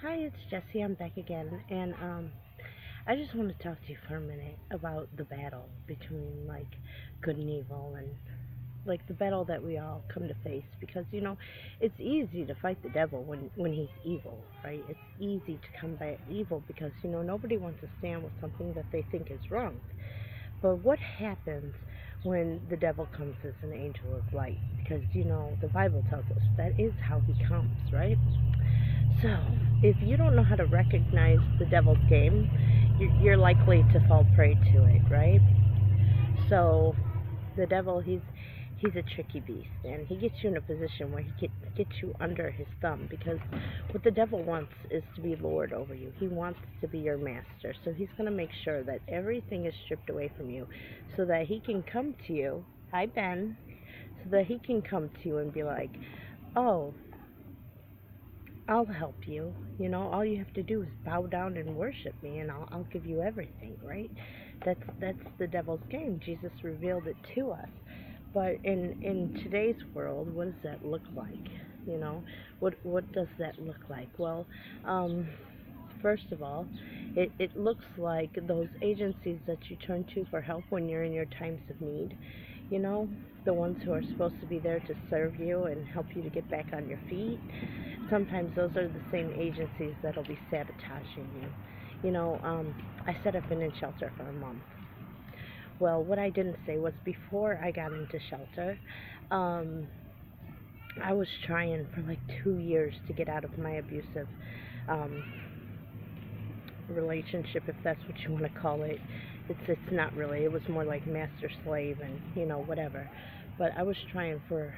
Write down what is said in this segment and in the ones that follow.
Hi, it's Jessie. I'm back again, and I just want to talk to you for a minute about the battle between good and evil, and the battle that we all come to face. Because it's easy to fight the devil when he's evil, right? It's easy to combat evil because nobody wants to stand with something that they think is wrong. But what happens when the devil comes as an angel of light? Because the Bible tells us that is how he comes, right? So, if you don't know how to recognize the devil's game, you're likely to fall prey to it, right? So, the devil, he's a tricky beast, and he gets you in a position where he gets you under his thumb, because what the devil wants is to be lord over you. He wants to be your master. So he's going to make sure that everything is stripped away from you so that he can come to you. Hi, Ben. So that he can come to you and be like, oh, I'll help you. All you have to do is bow down and worship me, and I'll give you everything, right? That's the devil's game. Jesus revealed it to us. But in today's world, what does that look like? What does that look like? Well, first of all, it looks like those agencies that you turn to for help when you're in your times of need. You know, the ones who are supposed to be there to serve you and help you to get back on your feet. Sometimes those are the same agencies that'll be sabotaging you. I said I've been in shelter for a month. Well, what I didn't say was before I got into shelter, um, I was trying for like 2 years to get out of my abusive um, relationship, if that's what you want to call it. It's not really. It was more like master slave and whatever. But I was trying for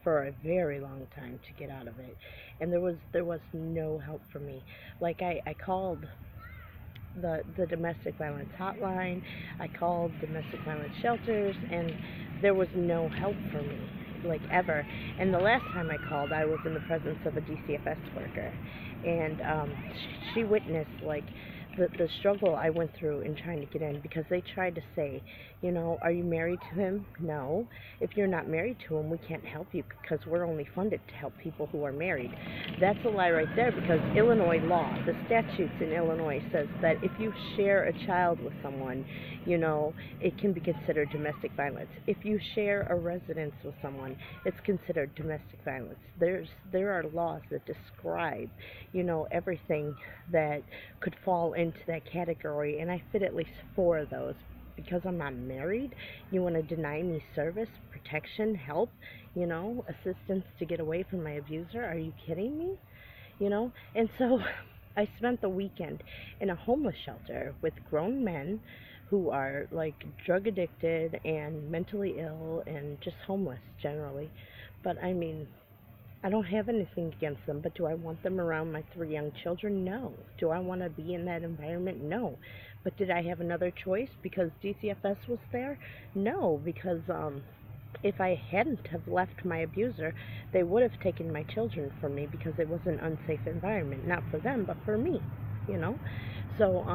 a very long time to get out of it, and there was no help for me. Like I called the domestic violence hotline, I called domestic violence shelters, and there was no help for me, like ever. And the last time I called, I was in the presence of a DCFS worker, and she witnessed the struggle I went through in trying to get in, because they tried to say, are you married to him? No. If you're not married to him, we can't help you because we're only funded to help people who are married. That's a lie right there, because Illinois law, the statutes in Illinois says that if you share a child with someone, it can be considered domestic violence. If you share a residence with someone, it's considered domestic violence. There are laws that describe, everything that could fall into that category, and I fit at least four of those. Because I'm not married, you want to deny me service, protection, help, assistance to get away from my abuser? Are you kidding me? And so I spent the weekend in a homeless shelter with grown men who are like drug addicted and mentally ill and just homeless generally. But I mean, I don't have anything against them, but do I want them around my three young children? No. Do I want to be in that environment? No. But did I have another choice because DCFS was there? No, because if I hadn't have left my abuser, they would have taken my children from me because it was an unsafe environment, not for them, but for me, you know? So,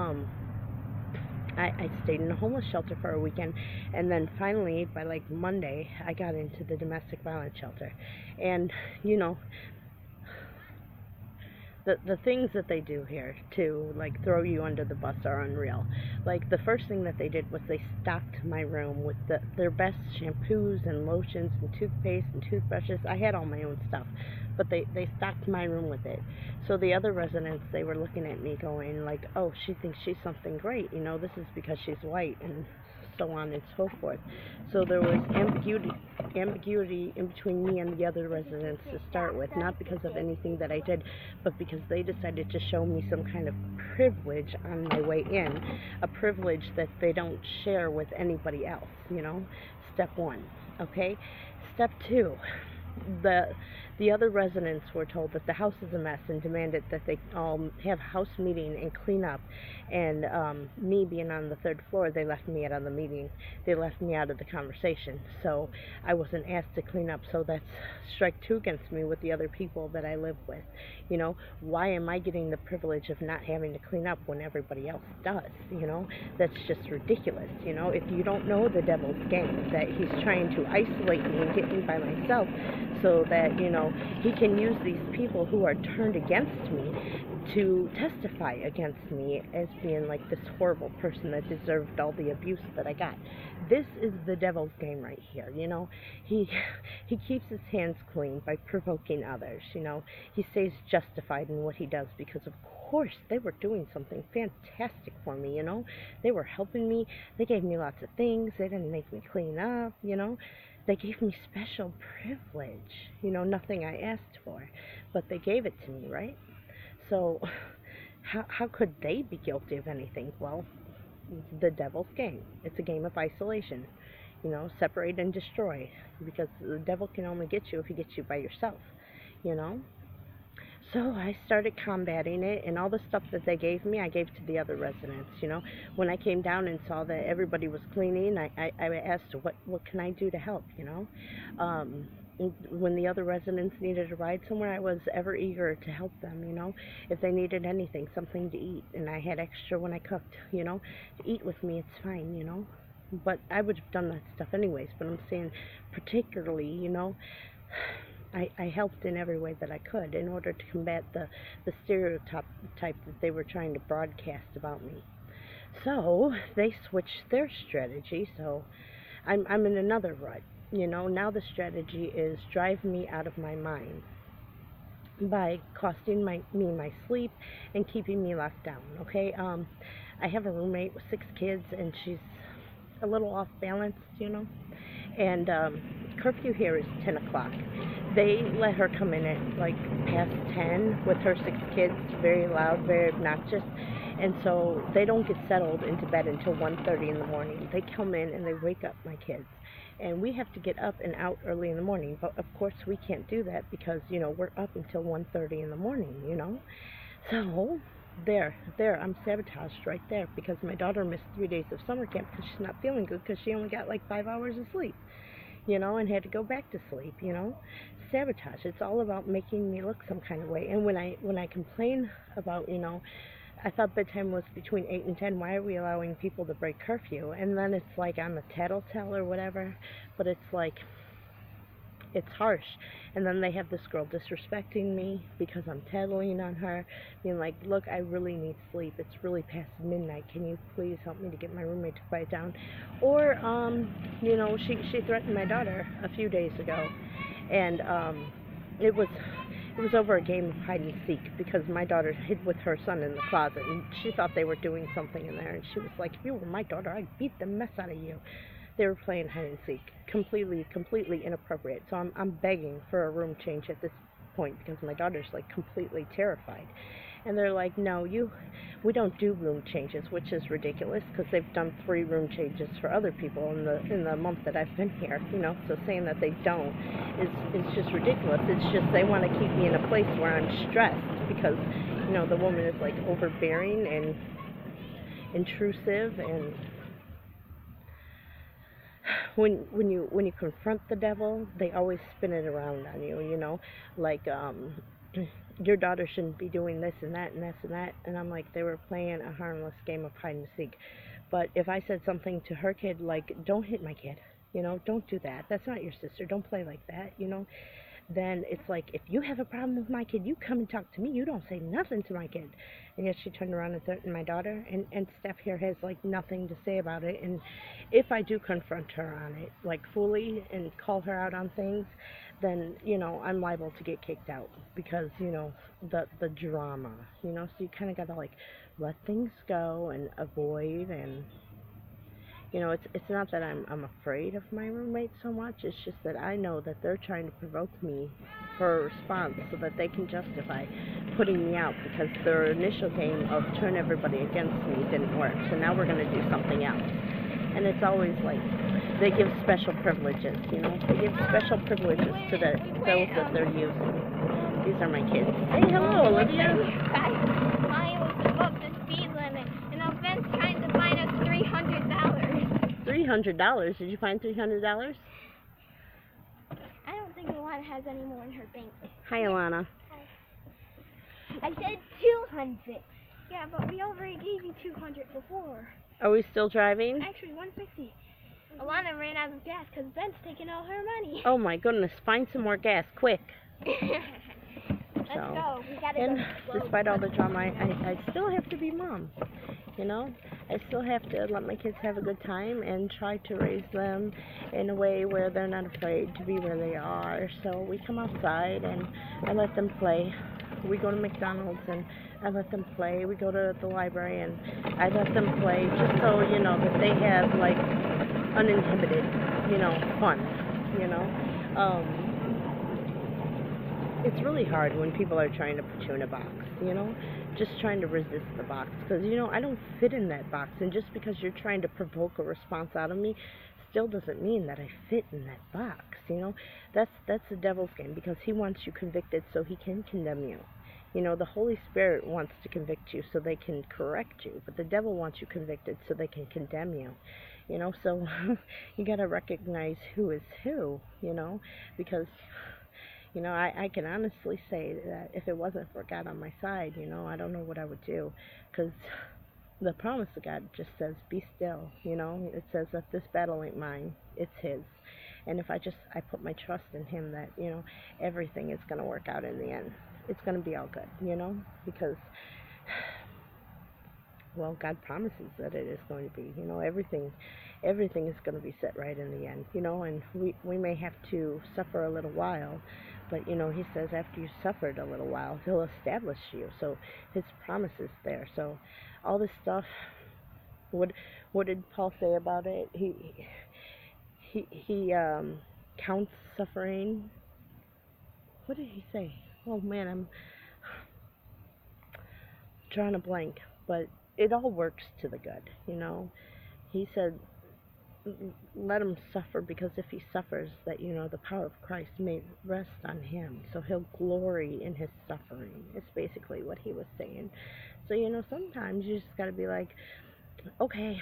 I stayed in a homeless shelter for a weekend, and then finally, by like Monday, I got into the domestic violence shelter. And, you know, the things that they do here to like throw you under the bus are unreal. Like the first thing that they did was they stocked my room with their best shampoos and lotions and toothpaste and toothbrushes. I had all my own stuff, but they stocked my room with it. So the other residents, they were looking at me going like, oh, she thinks she's something great, this is because she's white, and so on and so forth. So there was ambiguity in between me and the other residents to start with, not because of anything that I did, but because they decided to show me some kind of privilege on my way in, a privilege that they don't share with anybody else, Step one, okay? Step two, the other residents were told that the house is a mess and demanded that they have a house meeting and clean up. And me being on the third floor, they left me out of the meeting. They left me out of the conversation. So I wasn't asked to clean up. So that's strike two against me with the other people that I live with. Why am I getting the privilege of not having to clean up when everybody else does? That's just ridiculous. If you don't know the devil's game, that he's trying to isolate me and get me by myself so that, know, he can use these people who are turned against me to testify against me as being like this horrible person that deserved all the abuse that I got. This is the devil's game right here, you know. He keeps his hands clean by provoking others, you know. He stays justified in what he does because of course they were doing something fantastic for me, you know. They were helping me. They gave me lots of things. They didn't make me clean up, you know. They gave me special privilege, you know, nothing I asked for, but they gave it to me, right? So, how could they be guilty of anything? Well, the devil's game. It's a game of isolation. You know, separate and destroy. Because the devil can only get you if he gets you by yourself. You know? So I started combating it, and all the stuff that they gave me, I gave to the other residents, you know. When I came down and saw that everybody was cleaning, I asked, what can I do to help, you know. When the other residents needed a ride somewhere, I was ever eager to help them, you know. If they needed anything, something to eat, and I had extra when I cooked, you know, to eat with me, it's fine, you know. But I would have done that stuff anyways, but I'm saying particularly, you know, I helped in every way that I could in order to combat the stereotype that they were trying to broadcast about me. So they switched their strategy, so I'm in another rut. You know, now the strategy is drive me out of my mind by costing me my sleep and keeping me locked down, okay? I have a roommate with 6 kids, and she's a little off balance, you know, and curfew here is 10 o'clock. They let her come in at like past 10 with her 6 kids, very loud, very obnoxious, and so they don't get settled into bed until 1:30 in the morning. They come in and they wake up my kids, and we have to get up and out early in the morning, but of course we can't do that because, you know, we're up until 1:30 in the morning, you know. So there, I'm sabotaged right there because my daughter missed 3 days of summer camp because she's not feeling good because she only got like 5 hours of sleep, you know, and had to go back to sleep, you know. Sabotage. It's all about making me look some kind of way. And when I complain about, you know, I thought bedtime was between 8 and 10. Why are we allowing people to break curfew? And then it's like I'm a tattletale or whatever. But it's like, it's harsh. And then they have this girl disrespecting me because I'm tattling on her, being like, look, I really need sleep. It's really past midnight. Can you please help me to get my roommate to quiet down? Or, you know, she threatened my daughter a few days ago. And it was over a game of hide and seek because my daughter hid with her son in the closet, and she thought they were doing something in there, and she was like, if you were my daughter, I'd beat the mess out of you. They were playing hide and seek. Completely inappropriate. So I'm begging for a room change at this point because my daughter's like completely terrified. And they're like, no, we don't do room changes, which is ridiculous because they've done 3 room changes for other people in the month that I've been here, you know. So saying that they don't is just ridiculous. It's just they want to keep me in a place where I'm stressed because, you know, the woman is like overbearing and intrusive, and when you confront the devil, they always spin it around on you, you know, like your daughter shouldn't be doing this and that and this and that. And I'm like, they were playing a harmless game of hide and seek. But if I said something to her kid like, don't hit my kid, you know, don't do that, that's not your sister, don't play like that, you know, then it's like, if you have a problem with my kid, you come and talk to me, you don't say nothing to my kid. And yet she turned around and threatened my daughter, and Steph here has like nothing to say about it. And if I do confront her on it, like fully, and call her out on things, then, you know, I'm liable to get kicked out because, you know, the drama, you know. So you kind of got to like let things go and avoid. And, you know, it's not that I'm afraid of my roommate so much. It's just that I know that they're trying to provoke me for a response so that they can justify putting me out because their initial game of turn everybody against me didn't work. So now we're going to do something else. And it's always like they give special privileges, you know. They give special privileges to those that they're using. These are my kids. Say hello, Olivia. Mine was above the speed limit, and now Ben's trying to fine us $300. $300? Did you find $300? I don't think Alana has any more in her bank. Hi, Alana. I said 200. Yeah, but we already gave you 200 before. Are we still driving? Actually, 150. Alana ran out of gas because Ben's taking all her money. Oh my goodness, find some more gas, quick. Let's So, go. We gotta and go explode. despite all the drama, I still have to be mom. You know, I still have to let my kids have a good time and try to raise them in a way where they're not afraid to be where they are. So we come outside and I let them play. We go to McDonald's and I let them play. We go to the library and I let them play just so, you know, that they have like uninhibited, you know, fun, you know. It's really hard when people are trying to put you in a box, you know, just trying to resist the box, because, you know, I don't fit in that box, and just because you're trying to provoke a response out of me still doesn't mean that I fit in that box, you know. That's the devil's game, because he wants you convicted so he can condemn you. You know, the Holy Spirit wants to convict you so they can correct you, but the devil wants you convicted so they can condemn you. You know, so you got to recognize who is who, you know, because, you know, I can honestly say that if it wasn't for God on my side, you know, I don't know what I would do, because the promise of God just says, be still, you know. It says that this battle ain't mine, it's His. And if I put my trust in Him, that, you know, everything is going to work out in the end. It's going to be all good, you know, because, well, God promises that it is going to be, you know, everything is going to be set right in the end, you know, and we may have to suffer a little while, but, you know, He says after you suffered a little while, He'll establish you, so His promise is there. So all this stuff, what did Paul say about it? He counts suffering. What did he say? Oh man, I'm drawing a blank, but it all works to the good, you know. He said, let him suffer, because if he suffers, that, you know, the power of Christ may rest on him, so he'll glory in his suffering. It's basically what he was saying. So, you know, sometimes you just got to be like, okay,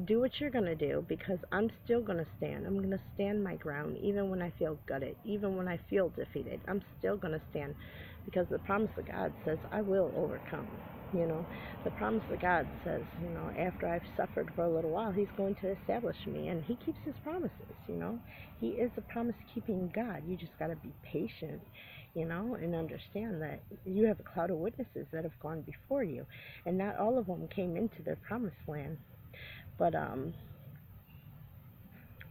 do what you're going to do, because I'm still going to stand. I'm going to stand my ground, even when I feel gutted, even when I feel defeated. I'm still going to stand, because the promise of God says I will overcome. You know, the promise of God says, you know, after I've suffered for a little while, He's going to establish me, and He keeps His promises, you know. He is a promise-keeping God. You just got to be patient, you know, and understand that you have a cloud of witnesses that have gone before you, and not all of them came into their promised land. But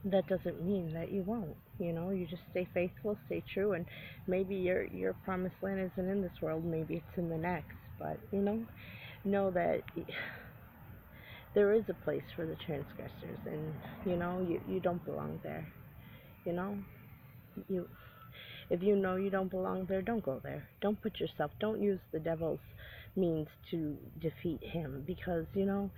that doesn't mean that you won't. You know, you just stay faithful, stay true, and maybe your promised land isn't in this world, maybe it's in the next. But, you know that there is a place for the transgressors, and, you know, you don't belong there. You know, if you know you don't belong there, don't go there. Don't put yourself, don't use the devil's means to defeat him, because, you know,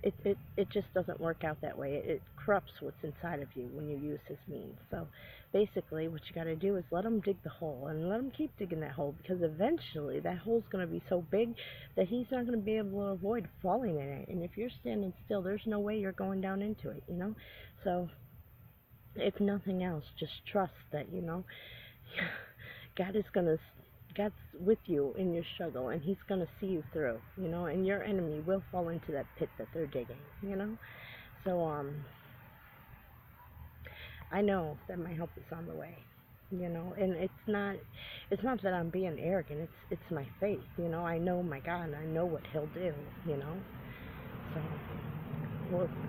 it just doesn't work out that way. It corrupts what's inside of you when you use his means. So basically what you got to do is let him dig the hole, and let him keep digging that hole, because eventually that hole's going to be so big that he's not going to be able to avoid falling in it. And if you're standing still, there's no way you're going down into it, you know. So if nothing else, just trust that, you know, God's with you in your struggle, and He's going to see you through, you know, and your enemy will fall into that pit that they're digging, you know. So, I know that my help is on the way, you know, and it's not that I'm being arrogant, it's my faith, you know. I know my God, and I know what He'll do, you know. So,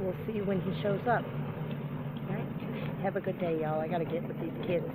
we'll see when He shows up, right? Have a good day, y'all. I got to get with these kids.